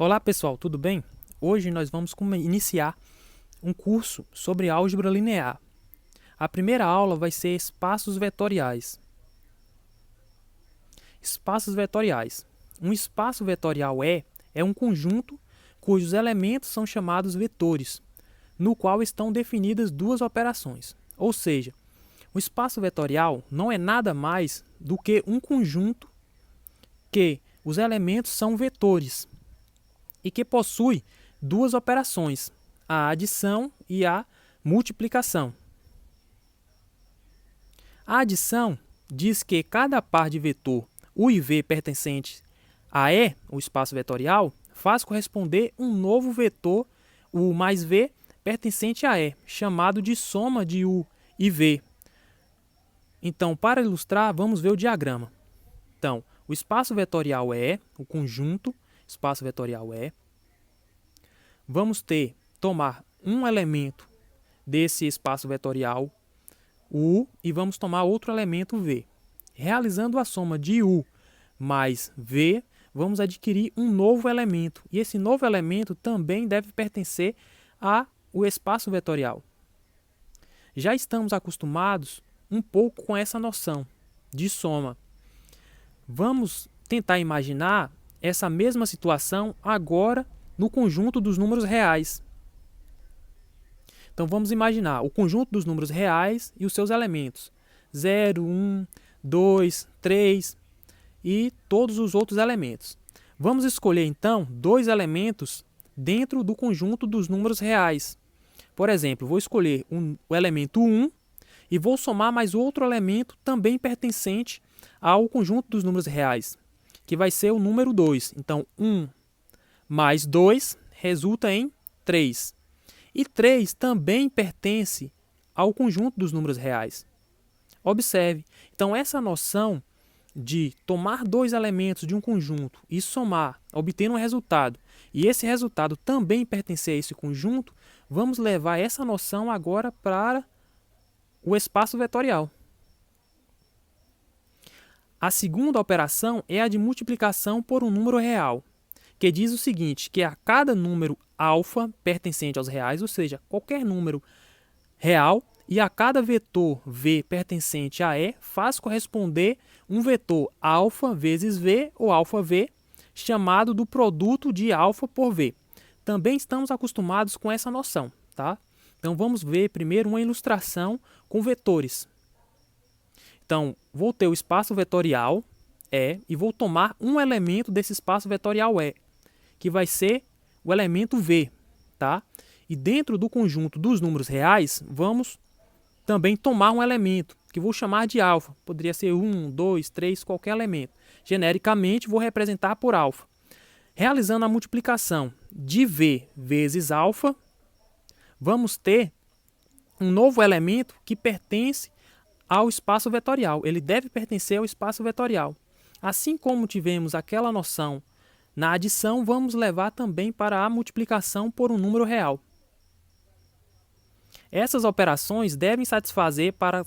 Olá pessoal, tudo bem? Hoje nós vamos iniciar um curso sobre álgebra linear. A primeira aula vai ser espaços vetoriais. Espaços vetoriais. Um espaço vetorial é um conjunto cujos elementos são chamados vetores, no qual estão definidas duas operações. Ou seja, o espaço vetorial não é nada mais do que um conjunto que os elementos são vetores e que possui duas operações, a adição e a multiplicação. A adição diz que cada par de vetor U e V pertencente a E, o espaço vetorial, faz corresponder um novo vetor U mais V pertencente a E, chamado de soma de U e V. Então, para ilustrar, vamos ver o diagrama. Então, o espaço vetorial E, o conjunto espaço vetorial E, vamos tomar um elemento desse espaço vetorial U e vamos tomar outro elemento V. Realizando a soma de U mais V, vamos adquirir um novo elemento. E esse novo elemento também deve pertencer ao espaço vetorial. Já estamos acostumados um pouco com essa noção de soma. Vamos tentar imaginar essa mesma situação agora no conjunto dos números reais. Então vamos imaginar o conjunto dos números reais e os seus elementos. 0, 1, 2, 3 e todos os outros elementos. Vamos escolher então dois elementos dentro do conjunto dos números reais. Por exemplo, vou escolher o elemento 1 e vou somar mais outro elemento também pertencente ao conjunto dos números reais, que vai ser o número 2. Então, 1 mais 2 resulta em 3. E 3 também pertence ao conjunto dos números reais. Observe, então essa noção de tomar dois elementos de um conjunto e somar, obtendo um resultado, e esse resultado também pertencer a esse conjunto, vamos levar essa noção agora para o espaço vetorial. A segunda operação é a de multiplicação por um número real, que diz o seguinte, que a cada número alfa pertencente aos reais, ou seja, qualquer número real, e a cada vetor V pertencente a E, faz corresponder um vetor alfa vezes V, ou alfa V, chamado do produto de alfa por V. Também estamos acostumados com essa noção, tá? Então vamos ver primeiro uma ilustração com vetores. Então, vou ter o espaço vetorial E e vou tomar um elemento desse espaço vetorial E, que vai ser o elemento V, tá? E dentro do conjunto dos números reais, vamos também tomar um elemento, que vou chamar de alfa. Poderia ser 1, 2, 3, qualquer elemento. Genericamente, vou representar por alfa. Realizando a multiplicação de V vezes alfa, vamos ter um novo elemento que pertence ao espaço vetorial. Ele deve pertencer ao espaço vetorial. Assim como tivemos aquela noção na adição, vamos levar também para a multiplicação por um número real. Essas operações devem satisfazer para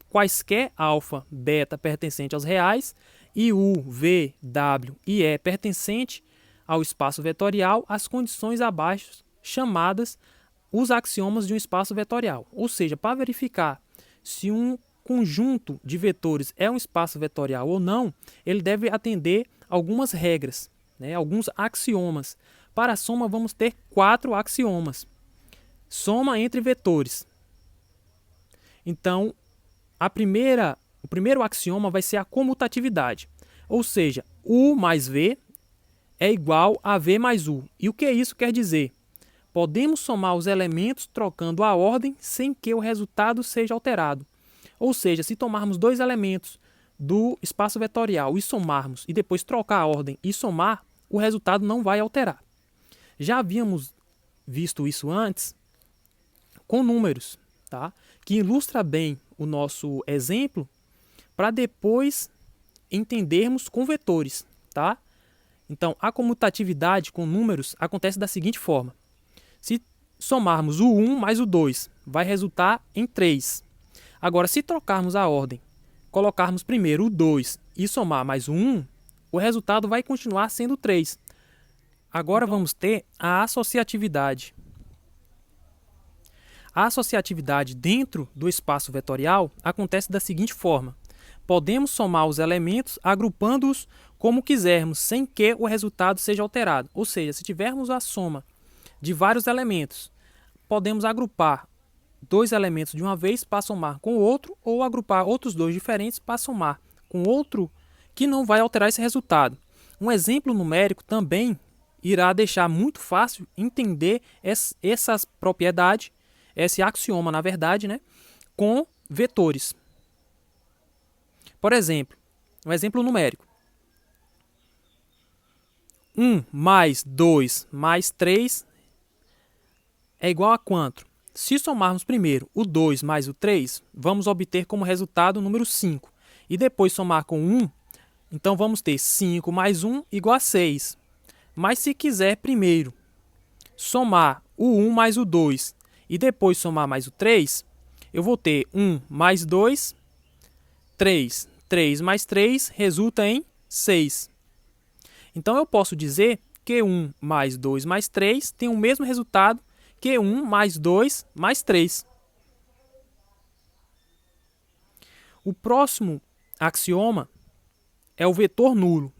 quaisquer alfa, beta pertencente aos reais e U, V, W e E pertencente ao espaço vetorial as condições abaixo chamadas os axiomas de um espaço vetorial. Ou seja, para verificar se um conjunto de vetores é um espaço vetorial ou não, ele deve atender algumas regras, alguns axiomas. Para a soma, vamos ter 4 axiomas. Soma entre vetores. Então, o primeiro axioma vai ser a comutatividade. Ou seja, U mais V é igual a V mais U. E o que isso quer dizer? Podemos somar os elementos trocando a ordem sem que o resultado seja alterado. Ou seja, se tomarmos dois elementos do espaço vetorial e somarmos, e depois trocar a ordem e somar, o resultado não vai alterar. Já havíamos visto isso antes com números, tá? Que ilustra bem o nosso exemplo para depois entendermos com vetores, tá? Então, a comutatividade com números acontece da seguinte forma. Se somarmos o 1 mais o 2, vai resultar em 3. Agora, se trocarmos a ordem, colocarmos primeiro o 2 e somar mais o 1, o resultado vai continuar sendo 3. Agora vamos ter a associatividade. A associatividade dentro do espaço vetorial acontece da seguinte forma. Podemos somar os elementos agrupando-os como quisermos, sem que o resultado seja alterado. Ou seja, se tivermos a soma de vários elementos, podemos agrupar dois elementos de uma vez para somar com o outro, ou agrupar outros dois diferentes para somar com outro que não vai alterar esse resultado. Um exemplo numérico também irá deixar muito fácil entender essas propriedades, esse axioma, na verdade, né, com vetores. Por exemplo, um exemplo numérico. 1 mais 2 mais 3 é igual a quanto? Se somarmos primeiro o 2 mais o 3, vamos obter como resultado o número 5. E depois somar com 1, então vamos ter 5 mais 1 igual a 6. Mas se quiser primeiro somar o 1 mais o 2 e depois somar mais o 3, eu vou ter 1 mais 2, 3. 3 mais 3 resulta em 6. Então eu posso dizer que 1 mais 2 mais 3 tem o mesmo resultado que 1 mais 2 mais 3. O próximo axioma é o vetor nulo,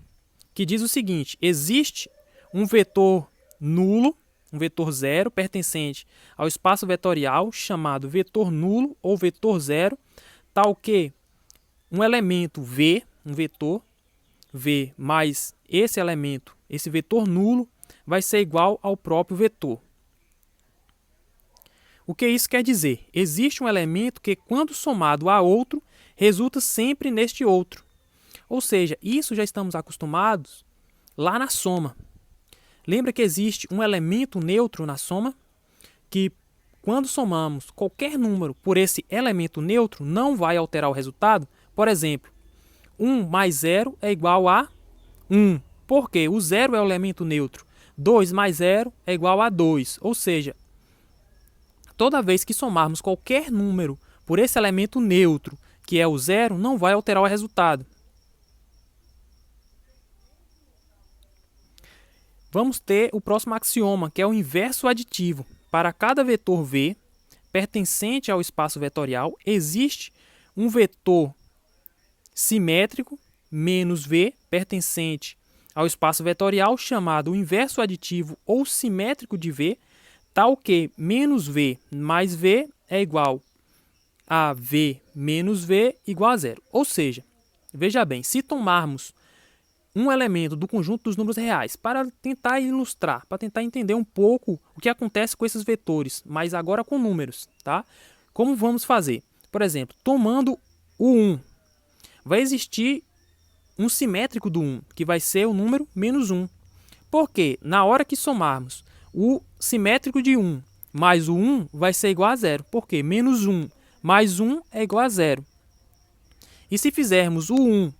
que diz o seguinte: existe um vetor nulo, um vetor zero, pertencente ao espaço vetorial, chamado vetor nulo ou vetor zero, tal que um elemento V, um vetor V mais esse elemento, esse vetor nulo, vai ser igual ao próprio vetor. O que isso quer dizer? Existe um elemento que, quando somado a outro, resulta sempre neste outro. Ou seja, isso já estamos acostumados lá na soma. Lembra que existe um elemento neutro na soma? Que, quando somamos qualquer número por esse elemento neutro, não vai alterar o resultado? Por exemplo, 1 mais 0 é igual a 1. Por quê? O 0 é o elemento neutro. 2 mais 0 é igual a 2. Ou seja, toda vez que somarmos qualquer número por esse elemento neutro, que é o 0, não vai alterar o resultado. Vamos ter o próximo axioma, que é o inverso aditivo. Para cada vetor V pertencente ao espaço vetorial, existe um vetor simétrico menos V pertencente ao espaço vetorial, chamado o inverso aditivo ou simétrico de V, tal que menos V mais V é igual a V menos V igual a zero. Ou seja, veja bem, se tomarmos um elemento do conjunto dos números reais para tentar ilustrar, para tentar entender um pouco o que acontece com esses vetores, mas agora com números, tá? Como vamos fazer? Por exemplo, tomando o 1, vai existir um simétrico do 1, que vai ser o número menos 1. Porque na hora que somarmos o simétrico de 1 mais o 1 vai ser igual a zero. Porque menos 1 mais 1 é igual a zero. E se fizermos o 1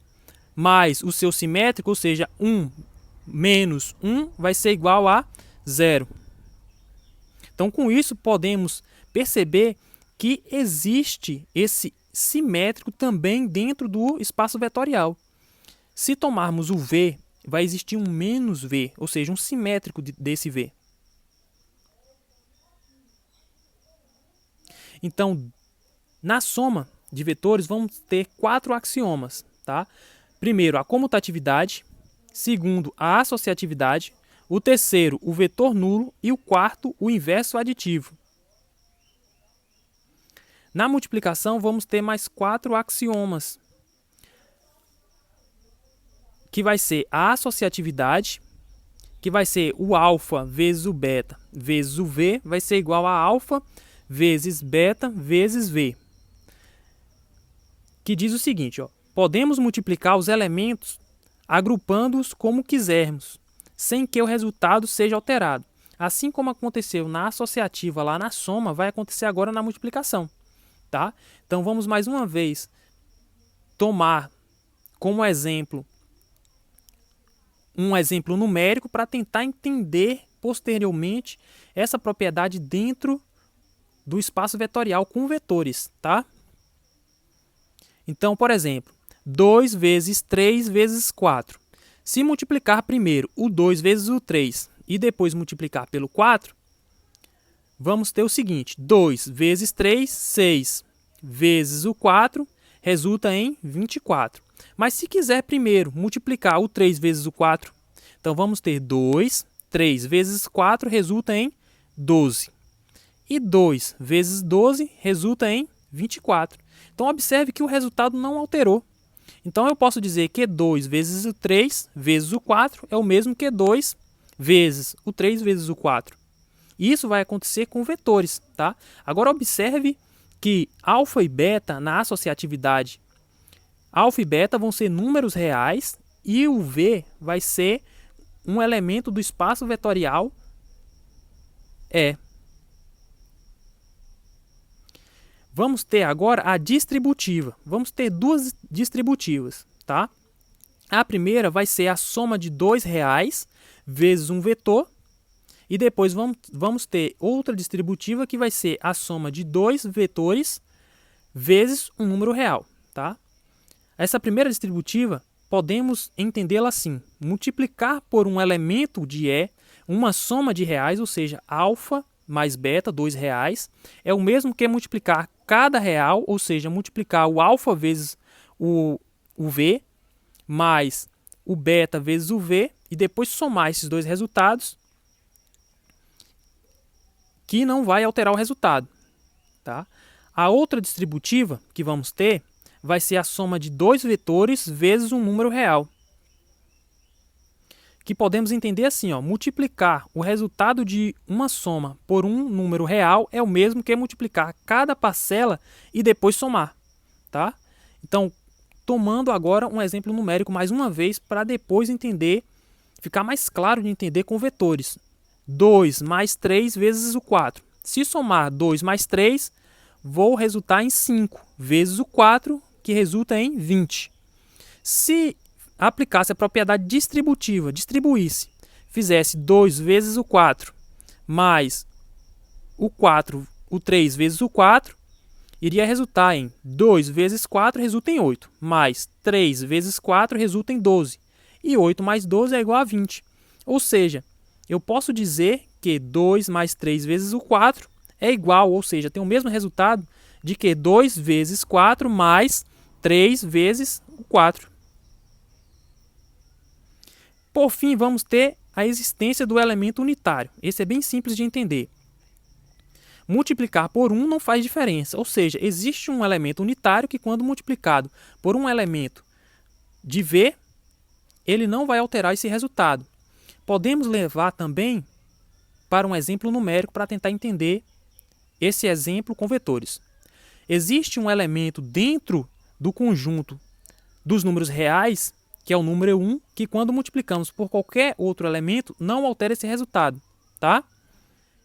mais o seu simétrico, ou seja, 1 menos 1 vai ser igual a zero. Então, com isso, podemos perceber que existe esse simétrico também dentro do espaço vetorial. Se tomarmos o V, vai existir um menos V, ou seja, um simétrico desse V. Então, na soma de vetores, vamos ter 4 axiomas, tá? Primeiro, a comutatividade. Segundo, a associatividade. O terceiro, o vetor nulo. E o quarto, o inverso aditivo. Na multiplicação, vamos ter mais 4 axiomas, que vai ser a associatividade, que vai ser o alfa vezes o beta vezes o V, vai ser igual a alfa vezes beta vezes V. Que diz o seguinte, ó: podemos multiplicar os elementos agrupando-os como quisermos, sem que o resultado seja alterado. Assim como aconteceu na associativa lá na soma, vai acontecer agora na multiplicação. Tá? Então vamos mais uma vez tomar como exemplo um exemplo numérico para tentar entender posteriormente essa propriedade dentro do espaço vetorial com vetores. Tá? Então, por exemplo, 2 vezes 3 vezes 4. Se multiplicar primeiro o 2 vezes o 3 e depois multiplicar pelo 4, vamos ter o seguinte: 2 vezes 3, 6, vezes o 4, resulta em 24. Mas se quiser primeiro multiplicar o 3 vezes o 4, então vamos ter 2, 3 vezes 4 resulta em 12. E 2 vezes 12 resulta em 24. Então observe que o resultado não alterou. Então eu posso dizer que 2 vezes o 3 vezes o 4 é o mesmo que 2 vezes o 3 vezes o 4. E isso vai acontecer com vetores, tá? Agora observe que alfa e beta na associatividade, alfa e beta vão ser números reais e o V vai ser um elemento do espaço vetorial E. Vamos ter agora a distributiva. Vamos ter duas distributivas, tá? A primeira vai ser a soma de dois reais vezes um vetor. E depois vamos ter outra distributiva que vai ser a soma de dois vetores vezes um número real, tá? Essa primeira distributiva, podemos entendê-la assim: multiplicar por um elemento de E uma soma de reais, ou seja, alfa mais beta, 2 reais, é o mesmo que multiplicar cada real, ou seja, multiplicar o alfa vezes o V, mais o beta vezes o V, e depois somar esses dois resultados, que não vai alterar o resultado, tá? A outra distributiva que vamos ter vai ser a soma de dois vetores vezes um número real, que podemos entender assim, ó: multiplicar o resultado de uma soma por um número real é o mesmo que multiplicar cada parcela e depois somar, tá? Então, tomando agora um exemplo numérico mais uma vez para depois entender, ficar mais claro de entender com vetores. 2 mais 3 vezes o 4. Se somar 2 mais 3, vou resultar em 5 vezes o 4, que resulta em 20. Se aplicasse a propriedade distributiva, distribuísse, fizesse 2 vezes o 4 mais o 4, o 3 vezes o 4, iria resultar em 2 vezes 4 resulta em 8, mais 3 vezes 4 resulta em 12, e 8 mais 12 é igual a 20. Ou seja, eu posso dizer que 2 mais 3 vezes o 4 é igual, ou seja, tem o mesmo resultado de que 2 vezes 4 mais 3 vezes o 4. Por fim, vamos ter a existência do elemento unitário. Esse é bem simples de entender. Multiplicar por 1 não faz diferença, ou seja, existe um elemento unitário que, quando multiplicado por um elemento de V, ele não vai alterar esse resultado. Podemos levar também para um exemplo numérico para tentar entender esse exemplo com vetores. Existe um elemento dentro do conjunto dos números reais, que é o número 1, que quando multiplicamos por qualquer outro elemento, não altera esse resultado, tá?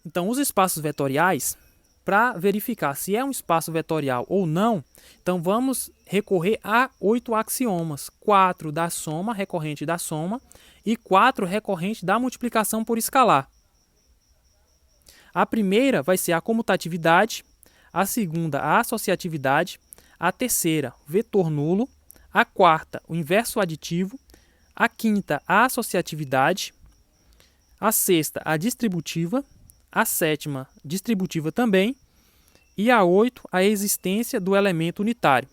Então, os espaços vetoriais, para verificar se é um espaço vetorial ou não, então vamos recorrer a 8 axiomas: 4 da soma, recorrente da soma, e 4 recorrente da multiplicação por escalar. A primeira vai ser a comutatividade, a segunda a associatividade, a terceira vetor nulo, a quarta o inverso aditivo, a quinta a associatividade, a sexta a distributiva, a sétima distributiva também, e a 8 a existência do elemento unitário.